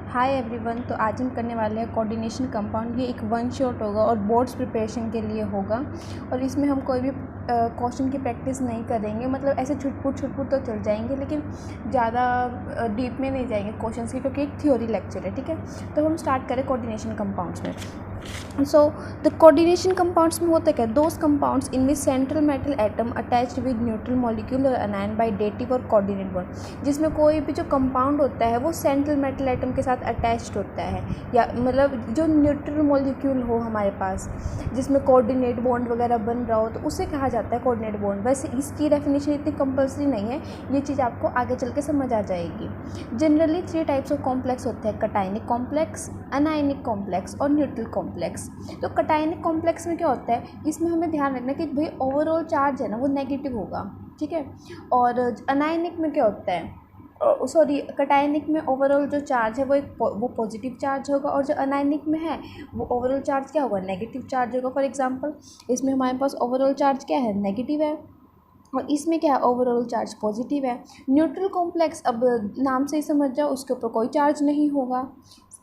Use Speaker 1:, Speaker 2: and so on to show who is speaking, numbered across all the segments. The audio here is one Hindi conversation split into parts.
Speaker 1: Hi everyone. तो आज हम करने वाले हैं कोऑर्डिनेशन कंपाउंड। ये एक वन शॉट होगा और बोर्ड्स प्रिपरेशन के लिए होगा और इसमें हम कोई भी क्वेश्चन की प्रैक्टिस नहीं करेंगे। मतलब ऐसे छुटपुट तो चल जाएंगे, लेकिन ज़्यादा डीप में नहीं जाएंगे क्वेश्चंस की, क्योंकि एक थ्योरी लेक्चर है। ठीक है, तो हम स्टार्ट करें कोऑर्डिनेशन कंपाउंड्स में। सो द कोऑर्डिनेशन कंपाउंड्स में होता क्या, those compounds in which central metal atom attached with neutral molecule और अनायन बाय डेटिव और कोऑर्डिनेट बॉन्ड। जिसमें कोई भी जो कंपाउंड होता है वो सेंट्रल मेटल एटम के साथ अटैच्ड होता है, या मतलब जो न्यूट्रल मॉलिक्यूल हो हमारे पास, जिसमें कोऑर्डिनेट बॉन्ड वगैरह बन रहा हो, तो उसे कहा जाता है कोऑर्डिनेट बॉन्ड। वैसे इसकी डेफिनेशन इतनी कंपल्सरी नहीं है, ये चीज़ आपको आगे चल के समझ आ जाएगी। जनरली 3 टाइप्स ऑफ कॉम्प्लेक्स होते हैं, कटायनिक कॉम्प्लेक्स, अनायनिक कॉम्प्लेक्स और न्यूट्रल कॉम्प्लेक्स। तो कटायनिक कॉम्प्लेक्स में क्या होता है, इसमें हमें ध्यान रखना कि भाई ओवरऑल चार्ज है ना वो नेगेटिव होगा। ठीक है, और अनायनिक में क्या होता है, कटायनिक में ओवरऑल जो चार्ज है वो पॉजिटिव चार्ज होगा, और जो अनायनिक में है वो ओवरऑल चार्ज क्या होगा, नेगेटिव चार्ज होगा। फॉर एग्जांपल इसमें हमारे पास ओवरऑल चार्ज क्या है, नेगेटिव है, और इसमें क्या है, ओवरऑल चार्ज पॉजिटिव है। न्यूट्रल कॉम्प्लेक्स, अब नाम से ही समझ जाओ, उसके ऊपर कोई चार्ज नहीं होगा।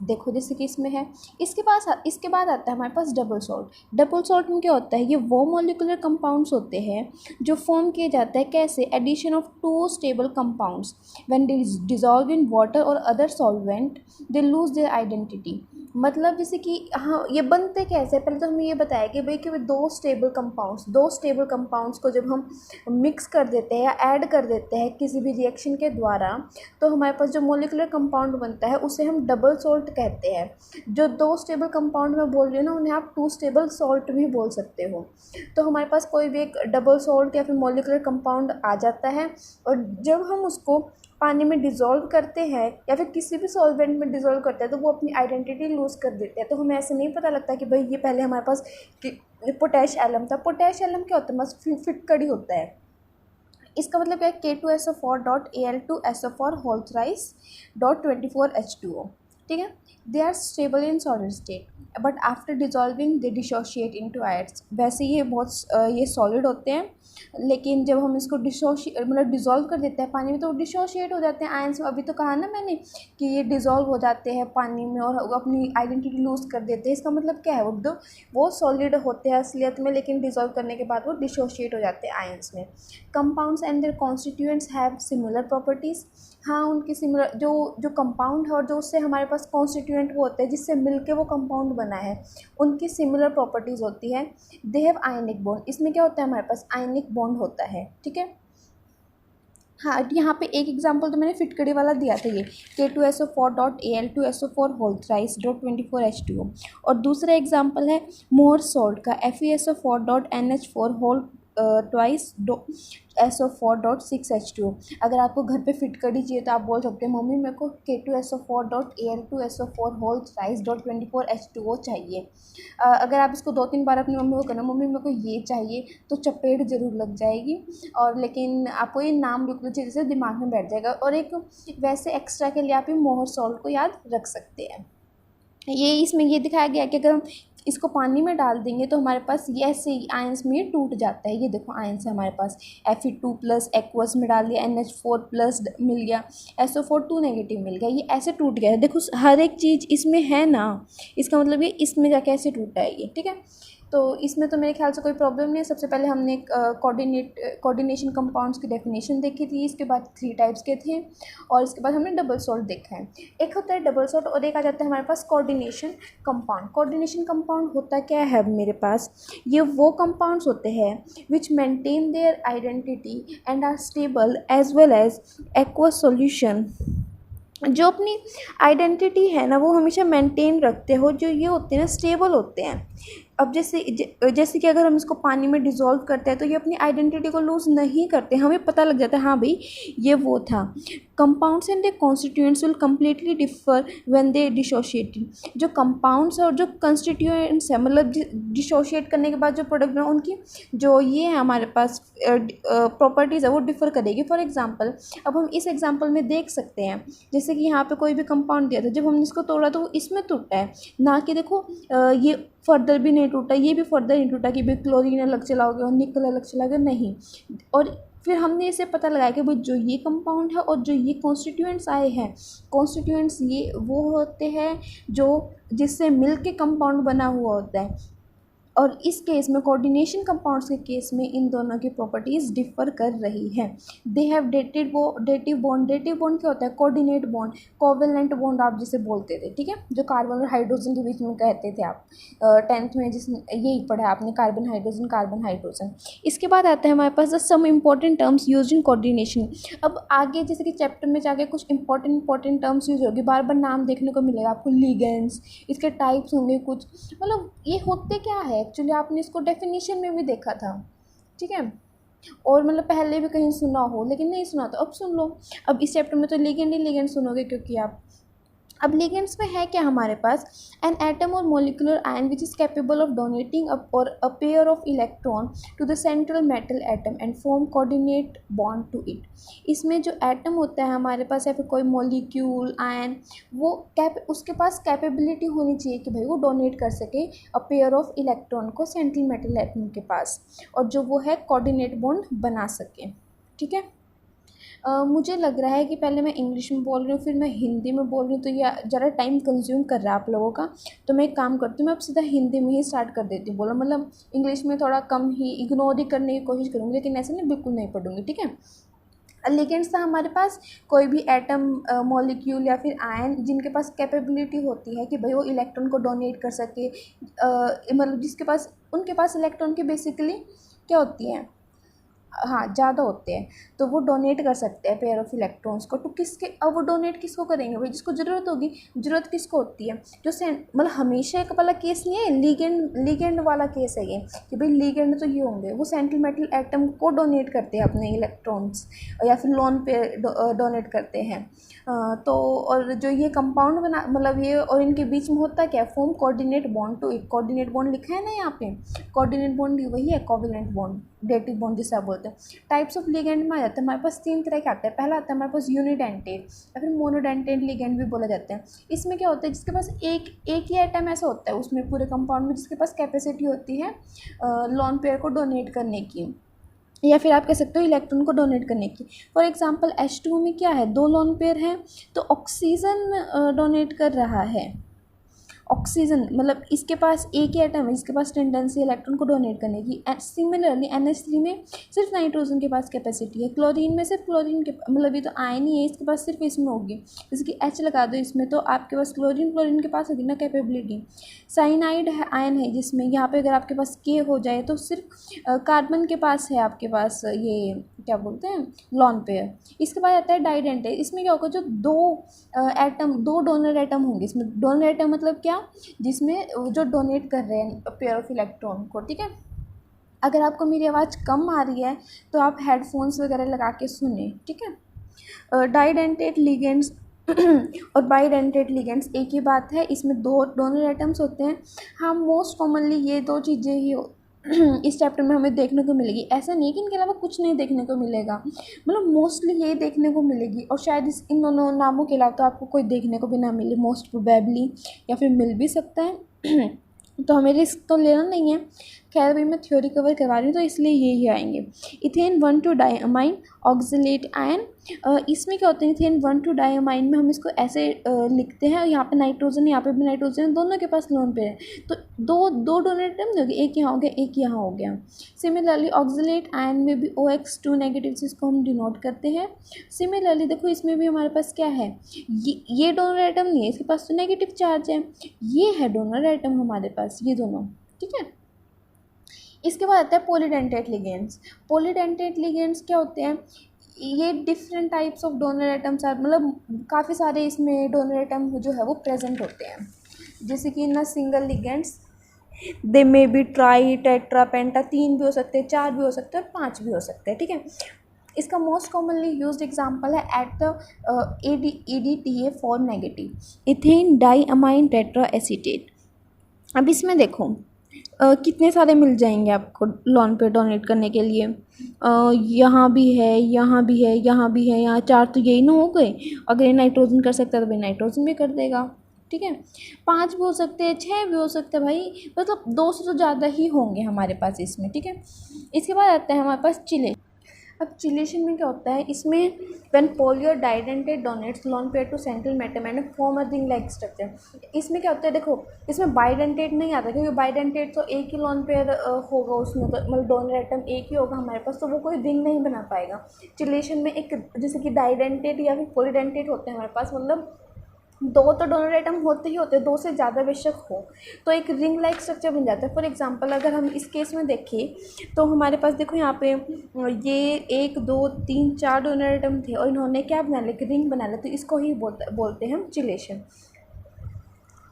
Speaker 1: देखो जैसे कि इसमें है। इसके बाद आता है हमारे पास डबल सॉल्ट। डबल सॉल्ट में क्या होता है, ये वो मॉलिक्यूलर कंपाउंड्स होते हैं जो फॉर्म किए जाते हैं कैसे, addition of 2 stable compounds when they dissolve in water और other solvent they lose their identity. मतलब जैसे कि हाँ, ये बनते कैसे, पहले तो हमें ये बताया कि भाई कि 2 स्टेबल कंपाउंड्स को जब हम मिक्स कर देते हैं या ऐड कर देते हैं किसी भी रिएक्शन के द्वारा, तो हमारे पास जो मॉलिक्यूलर कंपाउंड बनता है उसे हम डबल सॉल्ट कहते हैं। जो 2 स्टेबल कंपाउंड में बोल रही हूँ ना, उन्हें आप 2 स्टेबल सॉल्ट भी बोल सकते हो। तो हमारे पास कोई भी एक डबल सॉल्ट या फिर मॉलिक्यूलर कंपाउंड आ जाता है, और जब हम उसको पानी में डिज़ोल्व करते हैं या फिर किसी भी सॉल्वेंट में डिज़ोल्व करते हैं, तो वो अपनी आइडेंटिटी लूज़ कर देते हैं। तो हमें ऐसे नहीं पता लगता कि भाई ये पहले हमारे पास पोटैश एलम था। पोटैश एलम क्या होता है, बस फिटकड़ी होता है। इसका मतलब क्या है, K2SO4.Al2SO4 होल थ्राइस .24H2O। ठीक है, they are stable in solid state but after dissolving they dissociate into ions. वैसे ये सॉलिड होते हैं, लेकिन जब हम इसको डिज़ोल्व कर देते हैं पानी में, तो डिसोशिएट हो जाते हैं आयंस में। अभी तो कहा ना मैंने कि ये डिज़ोल्व हो जाते हैं पानी में और अपनी आइडेंटिटी लूज़ कर देते हैं। इसका मतलब क्या है, वो सॉलिड होते हैं असलियत में, लेकिन डिज़ोल्व करने के बाद वो डिसोशिएट हो जाते हैं आयंस में। Compounds and their constituents have similar properties. हाँ, उनकी सिमिलर जो कंपाउंड है और जो उससे हमारे पास कॉन्स्टिट्यूएंट वो होते हैं जिससे मिलके वो कंपाउंड बना है, उनकी सिमिलर प्रॉपर्टीज़ होती है। They have ionic bond. इसमें क्या होता है, हमारे पास आयनिक बॉन्ड होता है। ठीक है, हाँ, यहाँ पे एक एग्जांपल तो मैंने फिटकड़ी वाला दिया था, ये K2SO4.Al2SO4 होल थ्राइस .24H2O। और दूसरा एग्जांपल है मोर सॉल्ट का FeSO4.NH4 होल ट्वाइस SO4.6H2O। अगर आपको घर पे फिटकड़ी चाहिए तो आप बोल सकते हैं, मम्मी मेरे को K2SO4.Al2SO4 होल थ्राइस .24H2O चाहिए। अगर आप इसको 2-3 बार अपनी मम्मी को कहना, मम्मी मेरे को ये चाहिए, तो चपेट ज़रूर लग जाएगी। और लेकिन आपको ये नाम बिल्कुल अच्छे से दिमाग में बैठ जाएगा। और एक वैसे एक्स्ट्रा के लिए आप ये मोहर सॉल्ट को याद रख सकते हैं। ये इसमें ये दिखाया गया कि अगर हम इसको पानी में डाल देंगे तो हमारे पास ये ऐसे आयंस में ये टूट जाता है। ये देखो आयंस है हमारे पास, Fe2+ एक्वस में डाल दिया, NH4+ मिल गया, SO4 2 नेगेटिव मिल गया, ये ऐसे टूट गया है। देखो हर एक चीज़ इसमें है ना, इसका मतलब ये इसमें जाके ऐसे टूटा है ये। ठीक है, तो इसमें तो मेरे ख्याल से कोई प्रॉब्लम नहीं है। सबसे पहले हमने कोऑर्डिनेशन कंपाउंड्स की डेफिनेशन देखी थी, इसके बाद 3 टाइप्स के थे, और इसके बाद हमने डबल सॉल्ट देखा है। एक होता है डबल सॉल्ट और एक आ जाता है हमारे पास कोऑर्डिनेशन कंपाउंड। कोऑर्डिनेशन कंपाउंड होता क्या है मेरे पास, ये वो कंपाउंड्स होते हैं which maintain their identity and are stable as well as aqueous solution. जो अपनी आइडेंटिटी है ना वो हमेशा मेंटेन रखते हो, जो ये होते हैं ना स्टेबल होते हैं। अब जैसे कि अगर हम इसको पानी में डिज़ोल्व करते हैं तो ये अपनी आइडेंटिटी को लूज़ नहीं करते, हमें पता लग जाता है हाँ भाई ये वो था। Compounds and they constituents will completely differ when they dissociate. जो कंपाउंड्स और जो कंस्टिट्यूएंट्स है, मतलब डिसोशिएट करने के बाद जो प्रोडक्ट बना, उनकी जो ये है हमारे पास प्रॉपर्टीज़ है वो डिफ़र करेगी। फॉर एग्जांपल अब हम इस एग्जांपल में देख सकते हैं, जैसे कि यहाँ पे कोई भी कंपाउंड दिया था, जब हमने इसको तोड़ा तो वो इसमें टूटा है, ना कि देखो ये फर्दर भी नहीं टूटा, ये भी फर्दर नहीं टूटा कि भाई क्लोरीन अलग चलाओगे और निकल अलग चलाओगे, नहीं। और फिर हमने इसे पता लगाया कि भाई जो ये कंपाउंड है और जो ये कॉन्स्टिट्यूएंट्स आए हैं, कॉन्स्टिट्यूएंट्स ये वो होते हैं जो जिससे मिल के कंपाउंड बना हुआ होता है। और इस केस में कोऑर्डिनेशन कंपाउंड्स के केस में इन दोनों की प्रॉपर्टीज़ डिफर कर रही हैं। दे हैव डेटिव बॉन्ड क्या होता है? कोऑर्डिनेट बॉन्ड, कोवेलेंट बॉन्ड आप जिसे बोलते थे, ठीक है, जो कार्बन और हाइड्रोजन के बीच में कहते थे आप 10th में, जिसमें यही पढ़ा है आपने, कार्बन हाइड्रोजन। इसके बाद आता है हमारे पास some important terms use in coordination. अब आगे जैसे कि चैप्टर में जाके कुछ इंपॉर्टेंट टर्म्स यूज होगी, बार बार नाम देखने को मिलेगा आपको, लिगेंड्स, इसके टाइप्स होंगे कुछ, मतलब ये होते क्या है एक्चुअली, आपने इसको डेफिनेशन में भी देखा था, ठीक है, और मतलब पहले भी कहीं सुना हो, लेकिन नहीं सुना तो अब सुन लो। अब इस चैप्टर में तो लिगेंड ही लिगेंड सुनोगे, क्योंकि आप अब लिगेंड्स में है क्या हमारे पास? एन एटम और molecular ion which is capable of donating और a pair of electron to the central metal atom and form coordinate bond to it. इसमें जो एटम होता है हमारे पास या फिर कोई मोलिक्यूल आयन, वो उसके पास कैपेबिलिटी होनी चाहिए कि भाई वो डोनेट कर सके अ पेयर ऑफ इलेक्ट्रॉन को सेंट्रल मेटल एटम के पास, और जो वो है कोऑर्डिनेट बॉन्ड बना सके, ठीक है। मुझे लग रहा है कि पहले मैं इंग्लिश में बोल रही हूँ फिर मैं हिंदी में बोल रही हूँ, तो ये ज़रा टाइम कंज्यूम कर रहा है आप लोगों का, तो मैं एक काम करती हूँ, मैं अब सीधा हिंदी में ही स्टार्ट कर देती हूँ बोला, मतलब इंग्लिश में थोड़ा कम ही इग्नोर ही करने की कोशिश करूँगी, लेकिन ऐसे नहीं बिल्कुल नहीं पढ़ूँगी, ठीक है। लिगेंड्स था हमारे पास कोई भी एटम, मॉलिक्यूल या फिर आयन जिनके पास कैपेबिलिटी होती है कि भाई वो इलेक्ट्रॉन को डोनेट कर सके, मतलब जिसके पास, उनके पास इलेक्ट्रॉन की बेसिकली क्या होती हैं, हाँ ज़्यादा होते हैं, तो वो डोनेट कर सकते हैं पेयर ऑफ इलेक्ट्रॉन्स को। तो किसके, अब वो डोनेट किसको करेंगे भाई? जिसको ज़रूरत होगी। ज़रूरत किसको होती है? जो मतलब हमेशा एक वाला केस नहीं है, लिगेंड वाला केस है ये, कि भाई लिगेंड तो ये होंगे, वो सेंट्रल मेटल एटम को डोनेट करते हैं अपने इलेक्ट्रॉन्स, या फिर लोन पे डोनेट करते हैं। तो और जो ये कंपाउंड बना, मतलब ये और इनके बीच में होता क्या है? Form coordinate bond to it. Coordinate bond लिखा है ना यहाँ पे, कोऑर्डिनेट बॉन्ड वही है, कोवेलेंट बॉन्ड, डेटिव बॉन्ड जिसे आप बोलते हैं। टाइप्स ऑफ लिगेंड में आ जाता है हमारे पास 3 तरह के आते हैं। पहला आता है हमारे पास यूनिडेंटेड या फिर मोनोडेंटेड लिगेंड भी बोला जाता है। इसमें क्या होता है, जिसके पास एक ही आइटम ऐसा होता है उसमें पूरे कंपाउंड में, जिसके पास कैपेसिटी होती है लोन पेयर को डोनेट करने की, या फिर आप कह सकते हो इलेक्ट्रॉन को डोनेट करने की। फॉर एग्जांपल H2 में क्या है, 2 लोन पेयर हैं, तो ऑक्सीजन डोनेट कर रहा है। ऑक्सीजन मतलब इसके पास एक ही एटम है जिसके पास टेंडेंसी इलेक्ट्रॉन को डोनेट करने की। सिमिलरली NH3 में सिर्फ नाइट्रोजन के पास कैपेसिटी है। क्लोरीन में सिर्फ क्लोरीन के, मतलब ये तो आयन ही है, इसके पास सिर्फ इसमें होगी, जैसे कि H लगा दो इसमें, तो आपके पास क्लोरीन के पास होगी ना कैपेबिलिटी। साइनाइड है, आयन है जिसमें, यहाँ पे अगर आपके पास K हो जाए तो सिर्फ कार्बन के पास है आपके पास ये क्या बोलते हैं, लोन पेयर। इसके बाद आता है डाइडेंटेड। इसमें क्या होगा, जो दो डोनर एटम होंगे। इसमें डोनर एटम मतलब क्या, जिसमें जो डोनेट कर रहे हैं पेयर ऑफ इलेक्ट्रॉन को, ठीक है। अगर आपको मेरी आवाज़ कम आ रही है तो आप हेडफोन्स वगैरह लगा के सुने, ठीक है। डाइडेंटेड लिगेंड्स और बाइडेंटेड लिगेंड्स एक ही बात है, इसमें 2 डोनर एटम्स होते हैं। हाँ, मोस्ट कॉमनली ये 2 चीज़ें ही इस चैप्टर में हमें देखने को मिलेगी। ऐसा नहीं कि इनके अलावा कुछ नहीं देखने को मिलेगा, मतलब मोस्टली ये देखने को मिलेगी, और शायद इन दोनों नामों के अलावा तो आपको कोई देखने को भी ना मिले, मोस्ट प्रोबेबली, या फिर मिल भी सकता है। तो हमें रिस्क तो लेना नहीं है। खैर भाई मैं थ्योरी कवर करवा रही हूँ तो इसलिए यही आएंगे। इथेन 1,2 डाइअमाइन ऑक्जेलेट आयन, इसमें क्या होता है, इथेन 1,2 डाइअमाइन में हम इसको ऐसे लिखते हैं, यहाँ पे नाइट्रोजन, यहाँ पे भी नाइट्रोजन, दोनों के पास लोन पे है, तो दो डोनेट नहीं होगी, एक यहाँ हो गया, एक यहाँ हो गया। सिमिलरली ऑक्जेलेट आयन में भी OX2 नेगेटिव जिसको हम डिनोट करते हैं। सिमिलरली देखो इसमें भी हमारे पास क्या है, ये डोनर एटम नहीं है, इसके पास तो नेगेटिव चार्ज है, ये है डोनर एटम हमारे पास, ये दोनों, ठीक है। इसके बाद आता है पॉलीडेंटेट लिगेंड्स। पॉलीडेंटेट लिगेंड्स क्या होते हैं, ये different types of donor atoms, मतलब काफ़ी सारे इसमें डोनर एटम जो है वो प्रेजेंट होते हैं, जैसे कि ना सिंगल लिगेंड्स, दे में भी ट्राई, टेट्रा, पेंटा, 3 भी हो सकते हैं, 4 भी हो सकते हैं, 5 भी हो सकते हैं, ठीक है। इसका मोस्ट कॉमनली यूज्ड एग्जांपल है at the EDTA4 negative, ethane diamine tetra acetate. अब इसमें देखो कितने सारे मिल जाएंगे आपको लोन पे डोनेट करने के लिए। यहाँ भी है, यहाँ भी है, यहाँ भी है, यहाँ 4 तो यही ना हो गए। अगर ये नाइट्रोजन कर सकता है तो भाई नाइट्रोजन भी कर देगा, ठीक है। 5 भी हो सकते हैं, 6 भी हो सकते हैं भाई, मतलब 2 से तो ज़्यादा ही होंगे हमारे पास इसमें, ठीक है। इसके बाद आता है हमारे पास चिले। अब चिलेशन में क्या होता है, इसमें when polydentate donates lone pair to central metal and form a ring like structure. इसमें क्या होता है, देखो इसमें बाइडेंटेट नहीं आता, क्योंकि बाइडेंटेट तो एक ही लोन पेयर होगा उसमें, तो मतलब डोनर एटम एक ही होगा हमारे पास, तो वो कोई रिंग नहीं बना पाएगा। चिलेशन में एक जैसे कि डाइडेंटेट या फिर पॉलीडेंटेट होते हैं हमारे पास, मतलब दो तो डोनर एटम होते ही होते हैं, दो से ज़्यादा बेशक हो, तो एक रिंग लाइक स्ट्रक्चर बन जाता है। फॉर एग्जांपल अगर हम इस केस में देखें तो हमारे पास देखो यहाँ पे ये 1 2 3 4 डोनर एटम थे और इन्होंने क्या बना लिया, रिंग बना लिया, तो इसको ही बोलते हैं हम चिलेशन।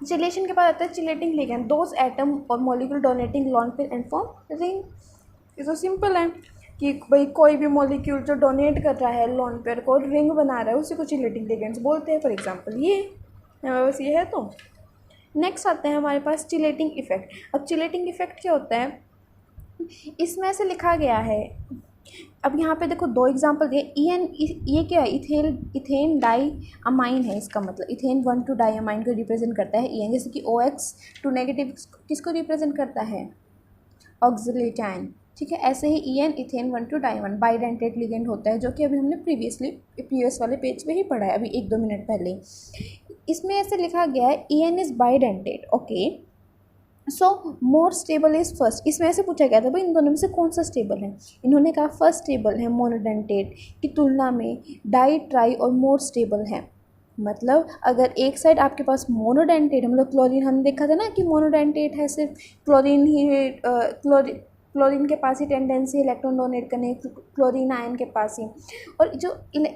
Speaker 1: चिलेशन के बाद आता है चिलेटिंग लिगेंड, दोज एटम और molecule donating lone pair and form ring. ये तो सिंपल है कि भाई कोई भी मॉलिक्यूल जो डोनेट कर रहा है लॉन पेयर को, रिंग बना रहा है, उसी को चिलेटिंग लिगेंड्स बोलते हैं। फॉर एग्जांपल ये बस ये है। तो नेक्स्ट आते हैं हमारे पास चिलेटिंग इफेक्ट। अब चिलेटिंग इफेक्ट क्या होता है, इसमें ऐसे लिखा गया है, अब यहाँ पे देखो 2 एग्जांपल दिए। ये क्या है, इथेन डाई अमाइन है, इसका मतलब इथेन 1 2 डाई अमाइन को रिप्रेजेंट करता है EN, जैसे कि OX 2 नेगेटिव किसको रिप्रेजेंट करता है, ऑक्सिलेटाइन। ठीक है, ऐसे ही EN ethane 1 2 di 1 bidentate ligand होता है, जो कि अभी हमने प्रीवियस वाले पेज पे ही पढ़ा है, अभी 1 2 मिनट पहले। इसमें ऐसे लिखा गया है EN is bidentate, okay, so more stable is first. इसमें ऐसे पूछा गया था भाई इन दोनों में से कौन सा स्टेबल है, इन्होंने कहा फर्स्ट स्टेबल है मोनोडेंटेट की तुलना में, डाई ट्राई और मोर स्टेबल है। मतलब अगर एक साइड आपके पास मोनोडेंटेट है, मतलब क्लोरीन, हमने देखा था ना कि मोनोडेंटेट है, सिर्फ क्लोरीन ही क्लोरीन के पास ही टेंडेंसी इलेक्ट्रॉन डोनेट करने, क्लोरीन आयन के पास ही, और जो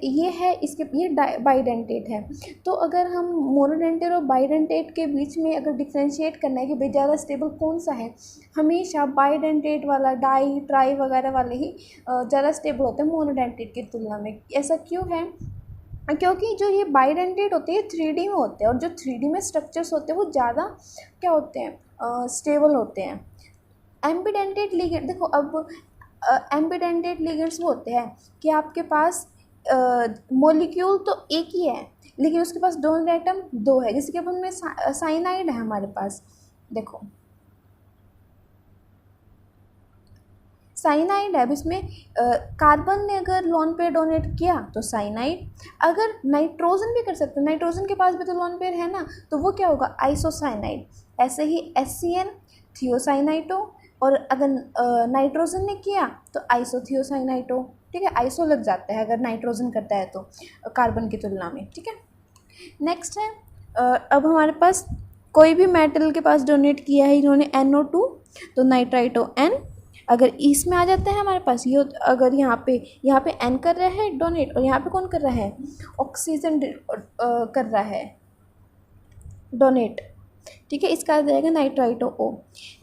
Speaker 1: ये है इसके ये बाइडेंटेट है। तो अगर हम मोनोडेंटेट और बाइडेंटेट के बीच में अगर डिफ्रेंशिएट करना है कि भाई ज़्यादा स्टेबल कौन सा है, हमेशा बाइडेंटेट वाला, डाई ट्राई वगैरह वाले ही ज़्यादा स्टेबल होते हैं मोनोडेंटेट की तुलना में। ऐसा क्यों है, क्योंकि जो ये बाइडेंटेट होते हैं 3D में होते हैं, और जो 3D में स्ट्रक्चर्स होते हैं वो ज़्यादा क्या होते हैं, स्टेबल होते हैं। एम्बिडेंटेट लिगेंड, देखो अब एम्बिडेंटेट लिगेंड्स वो होते हैं कि आपके पास मॉलिक्यूल तो एक ही है लेकिन उसके पास डोनर एटम 2 है, जैसे कि अब हमें साइनाइड है हमारे पास, देखो साइनाइड है, अब इसमें कार्बन ने अगर लोन पेयर डोनेट किया तो साइनाइड, अगर नाइट्रोजन भी कर सकते हैं, नाइट्रोजन के पास भी तो लोन पेयर है ना, तो वो क्या होगा, आइसोसाइनाइड। ऐसे ही HCN थियोसाइनाइटो, और अगर नाइट्रोजन ने किया तो आइसोथियोसाइनाइटो। ठीक है, आइसो लग जाता है अगर नाइट्रोजन करता है तो कार्बन की तुलना में। ठीक है, नेक्स्ट है अब हमारे पास कोई भी मेटल के पास डोनेट किया है इन्होंने NO2, तो नाइट्राइटो N, अगर इसमें आ जाता है हमारे पास ये, अगर यहाँ पे N कर रहा है डोनेट और यहाँ पे कौन कर रहा है, ऑक्सीजन कर रहा है डोनेट। ठीक है, इसका आ जाएगा नाइट्राइटो O।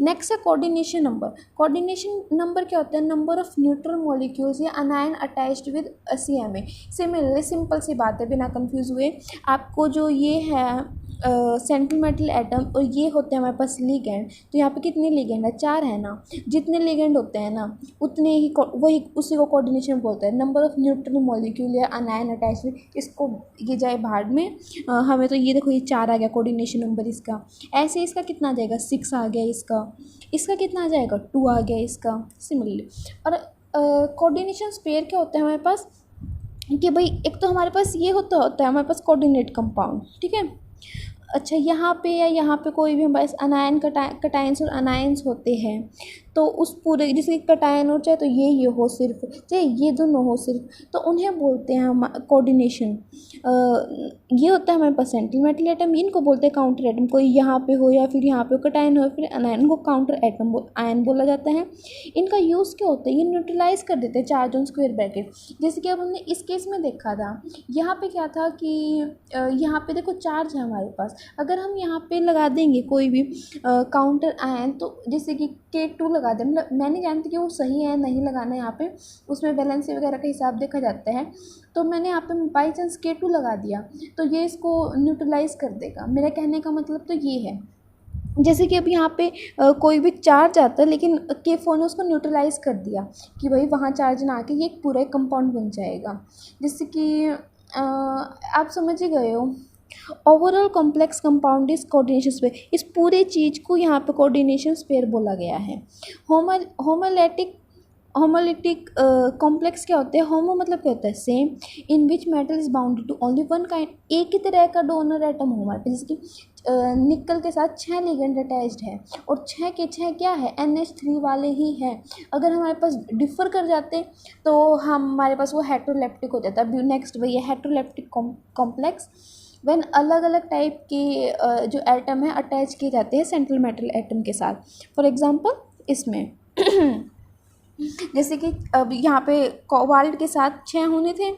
Speaker 1: नेक्स्ट है कोऑर्डिनेशन नंबर। कोऑर्डिनेशन नंबर क्या होता है, नंबर ऑफ न्यूट्रल मॉलिक्यूल्स या anion attached with CMA। Similarly simple सी बात है, बिना कंफ्यूज हुए, आपको जो ये है सेंट्रल मेटल एटम और ये होते हैं हमारे पास लिगेंड, तो यहाँ पे कितने लिगेंड है, 4 है ना, जितने लिगेंड होते हैं ना उतने ही वही उसी को कोऑर्डिनेशन बोलते हैं। नंबर ऑफ न्यूट्रल मॉलिक्यूल या अनायन अटैच्ड विद, इसको ये जाए भाग में, हमें तो ये देखो ये 4 आ गया कोऑर्डिनेशन नंबर इसका। ऐसे इसका कितना आ जाएगा, 6 आ गया इसका कितना आ जाएगा, 2 आ गया इसका, सिमिलरली। और कोऑर्डिनेशन पेयर क्या होता है हमारे पास कि भाई एक तो हमारे पास ये होता है हमारे पास कोऑर्डिनेट कंपाउंड। ठीक है, अच्छा यहाँ पे या यहाँ पे कोई भी हमारे पास अनायन कटायंस और अनायंस होते हैं, तो उस पूरे जैसे कटायन हो चाहे तो ये हो सिर्फ, चाहे ये दोनों हो सिर्फ, तो उन्हें बोलते हैं हम कोऑर्डिनेशन। ये होता है हमारे पास सेंट्रल मेटल एटम, इनको बोलते हैं काउंटर एटम। कोई यहाँ पे हो या फिर यहाँ पे कटायन हो फिर अनायन को काउंटर एटम आयन बोला जाता है। इनका यूज़ क्या होता है, ये न्यूट्रलाइज कर देते हैं चार्ज ऑन स्क्वायर ब्रैकेट। जैसे कि अब हमने इस केस में देखा था, यहाँ पे क्या था कि यहाँ पे देखो चार्ज है हमारे पास, अगर हम यहाँ पे लगा देंगे कोई भी काउंटर आयन, तो जैसे कि K2 लगा दें, मतलब मैं नहीं जानती कि वो सही है नहीं लगाना, यहाँ पे उसमें वैलेंसी वगैरह का हिसाब देखा जाता है, तो मैंने यहाँ पे बाई चांस K2 लगा दिया तो ये इसको न्यूट्रलाइज कर देगा। मेरा कहने का मतलब तो ये है, जैसे कि अब यहाँ पे कोई भी चार्ज आता है लेकिन K4 ने उसको न्यूट्रलाइज कर दिया कि भाई वहाँ चार्ज ना आके ये एक पूरा एक कंपाउंड बन जाएगा। जैसे कि आप समझ ही गए हो, overall complex compound is coordination sphere, इस पूरे चीज़ को यहाँ पे कोऑर्डिनेशन स्पेयर बोला गया है। होमोलैटिक होमोलिटिक कॉम्प्लेक्स क्या होते हैं? होमो मतलब क्या होता है? Same, in which metal is bounded to only one kind, एक ही तरह का डोनर एटम हो हमारे पास, जैसे कि निकल के साथ 6 लिगेंड अटैच्ड है और 6 के 6 क्या है? NH3 वाले ही हैं। अगर हमारे पास डिफर कर जाते तो हमारे पास वो हेट्रोलेप्टिक हो जाता। अब नेक्स्ट वही है हेट्रोलेप्टिक कॉम्प्लेक्स, व्हेन अलग अलग टाइप के जो एटम है अटैच किए जाते हैं सेंट्रल मेटल एटम के साथ। फॉर एग्जांपल इसमें जैसे कि अब यहाँ पे कोबाल्ट के साथ 6 होने थे।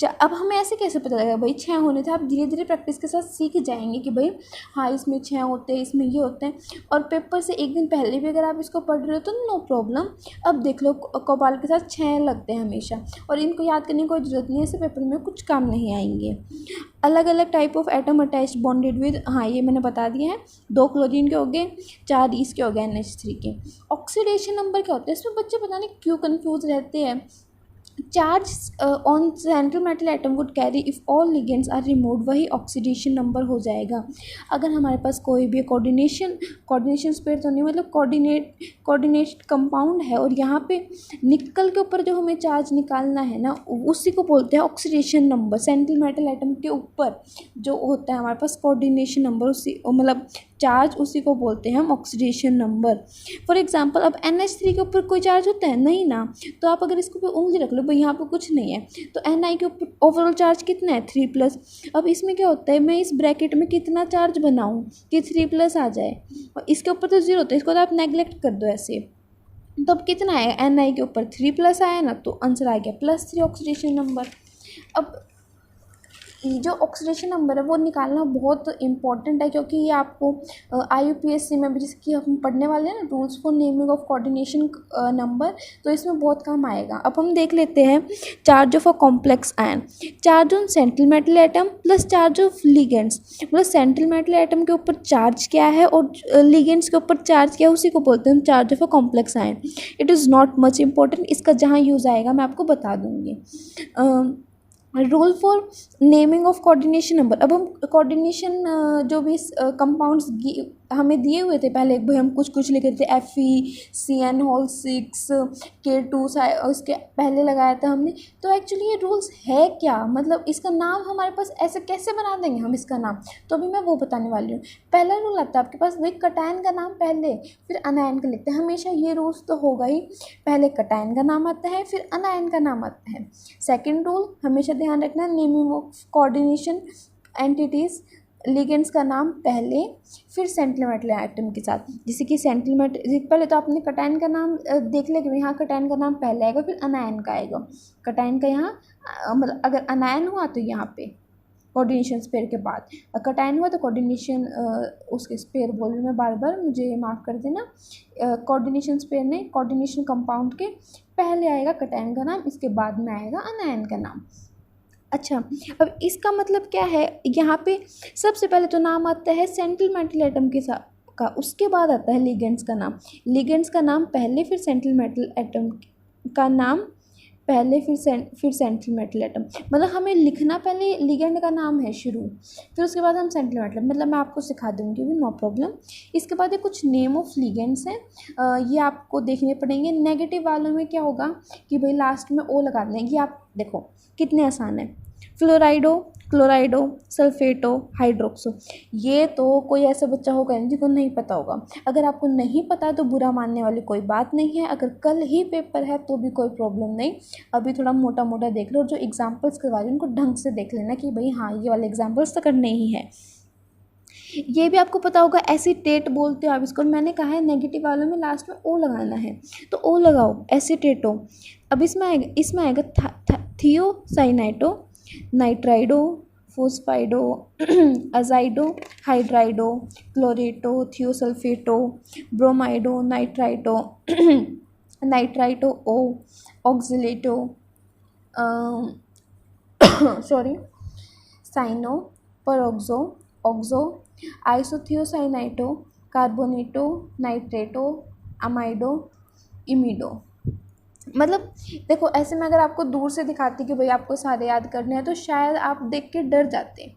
Speaker 1: अब हमें ऐसे कैसे पता लगेगा भाई 6 होने थे? आप धीरे धीरे प्रैक्टिस के साथ सीख जाएंगे कि भाई हाँ इसमें 6 होते हैं, इसमें ये होते हैं, और पेपर से एक दिन पहले भी अगर आप इसको पढ़ रहे हो तो नो प्रॉब्लम। अब देख लो कोबाल्ट के साथ 6 लगते हैं हमेशा, और इनको याद करने की कोई ज़रूरत नहीं है, ऐसे पेपर में कुछ काम नहीं आएंगे। अलग अलग type of atom attached bonded with, हाँ ये मैंने बता दिया है, 2 क्लोरीन के हो गए, 4 इसके हो गए NH3 के। ऑक्सीडेशन नंबर क्या होता है? इसमें बच्चे पता नहीं क्यों कंफ्यूज रहते हैं। Charge on central metal atom would carry if all ligands are removed, वही ऑक्सीडेशन नंबर हो जाएगा। अगर हमारे पास कोई भी कोऑर्डिनेशन स्पेयर तो नहीं, मतलब कोऑर्डिनेट कंपाउंड है और यहाँ पे निकल के ऊपर जो हमें चार्ज निकालना है ना, उसी को बोलते हैं oxidation number. Central metal atom के ऊपर जो होता है हमारे पास कोऑर्डिनेशन नंबर, उसी मतलब चार्ज, उसी को बोलते हैं हम ऑक्सीडेशन नंबर। फॉर एग्जांपल अब NH3 के ऊपर कोई चार्ज होता है? नहीं ना। तो आप अगर इसको पे उंगली रख लो भाई यहाँ पे कुछ नहीं है, तो Ni के ऊपर ओवरऑल चार्ज कितना है? 3+। अब इसमें क्या होता है, मैं इस ब्रैकेट में कितना चार्ज बनाऊँ कि 3+ आ जाए, और इसके ऊपर तो 0 होता है, इसको तो आप नेगलेक्ट कर दो ऐसे। तो अब कितना है? Ni के ऊपर 3+ आया ना, तो आंसर आ गया +3 ऑक्सीडेशन नंबर। अब जो ऑक्सीडेशन नंबर है वो निकालना बहुत इंपॉर्टेंट है, क्योंकि ये आपको IUPAC में भी, जिसकी हम पढ़ने वाले हैं ना, rules for naming of coordination number, तो इसमें बहुत काम आएगा। अब हम देख लेते हैं charge of a complex ion. Charge on central metal atom plus charge of ligands, मतलब सेंट्रल मेटल एटम के ऊपर चार्ज क्या है और लिगेंड्स के ऊपर चार्ज क्या है, उसी को बोलते हैं charge of a complex ion. It is not much important, इसका जहाँ यूज़ आएगा मैं आपको बता दूँगी। Rule for naming of coordination number. अब हम कोऑर्डिनेशन जो भी कंपाउंड्स हमें दिए हुए थे पहले, भाई हम कुछ लिखे थे FeCN6 K2 उसके पहले लगाया था हमने। तो एक्चुअली ये रूल्स है क्या, मतलब इसका नाम हमारे पास ऐसे कैसे बना देंगे हम इसका नाम, तो अभी मैं वो बताने वाली हूँ। पहला रूल आता है आपके पास, भाई कटायन का नाम पहले फिर अनायन का लिखते हैं, हमेशा ये रूल्स तो होगा ही। पहले कटायन का नाम आता है फिर अनायन का नाम आता है। सेकेंड रूल हमेशा ध्यान रखना, naming of coordination entities, ligands का नाम पहले फिर सेंट्रल मेटल एटम के साथ। जैसे कि सेंट्रल मेटल, पहले तो आपने कटायन का नाम देख लिया कि यहाँ कटायन का नाम पहले आएगा फिर अनायन का आएगा। कटायन का यहाँ मतलब अगर अनायन हुआ तो यहाँ पे कोऑर्डिनेशन स्पेयर के बाद, कटायन हुआ तो कोऑर्डिनेशन उसके स्पेयर बोल रही मैं बार बार, मुझे माफ़ कर देना। कोऑर्डिनेशन स्पेयर नहीं, कोऑर्डिनेशन कंपाउंड के पहले आएगा कटायन का नाम, इसके बाद में आएगा अनायन का नाम। अच्छा, अब इसका मतलब क्या है, यहाँ पे सबसे पहले तो नाम आता है सेंट्रल मेटल एटम के साथ का, उसके बाद आता है लिगेंड्स का नाम। लिगेंड्स का नाम पहले फिर सेंट्रल मेटल एटम का नाम पहले फिर सेंट्रल मेटल एटम, मतलब हमें लिखना पहले लिगेंड का नाम है शुरू, फिर उसके बाद हम सेंट्रल मेटल, मतलब मैं आपको सिखा दूँगी भी, नो प्रॉब्लम। इसके बाद ये कुछ नेम ऑफ लिगेंड्स हैं, ये आपको देखने पड़ेंगे। नेगेटिव वालों में क्या होगा कि भाई लास्ट में ओ लगा देंगे, आप देखो कितने आसान है, फ्लोराइडो, क्लोराइडो, सल्फेटो, हाइड्रोक्सो। ये तो कोई ऐसा बच्चा होगा नहीं जिसको नहीं पता होगा। अगर आपको नहीं पता है तो बुरा मानने वाली कोई बात नहीं है, अगर कल ही पेपर है तो भी कोई प्रॉब्लम नहीं। अभी थोड़ा मोटा मोटा देख लो, जो एग्जाम्पल्स करवा रहे हैं उनको ढंग से देख लेना कि भाई हाँ ये वाले एग्जाम्पल्स तो करने ही है। ये भी आपको पता होगा एसीटेट बोलते हो आप इसको, मैंने कहा है नेगेटिव वालों में लास्ट में ओ लगाना है, तो ओ लगाओ, एसीटेटो। अब इसमें आएगा थियोसाइनाइटो, नाइट्राइडो, फोस्फाइडो, अजाइडो, हाइड्राइडो, क्लोरेटो, थियोसल्फेटो, ब्रोमाइडो, नाइट्राइटो ओ, ऑक्सिलेटो, सॉरी, साइनो, परोक्सो, ऑक्सो, आइसोथियोसाइनाइटो, कार्बोनेटो, नाइट्रेटो, अमाइडो, इमिडो। मतलब देखो ऐसे में अगर आपको दूर से दिखाती कि भाई आपको सारे याद करने हैं तो शायद आप देख के डर जाते,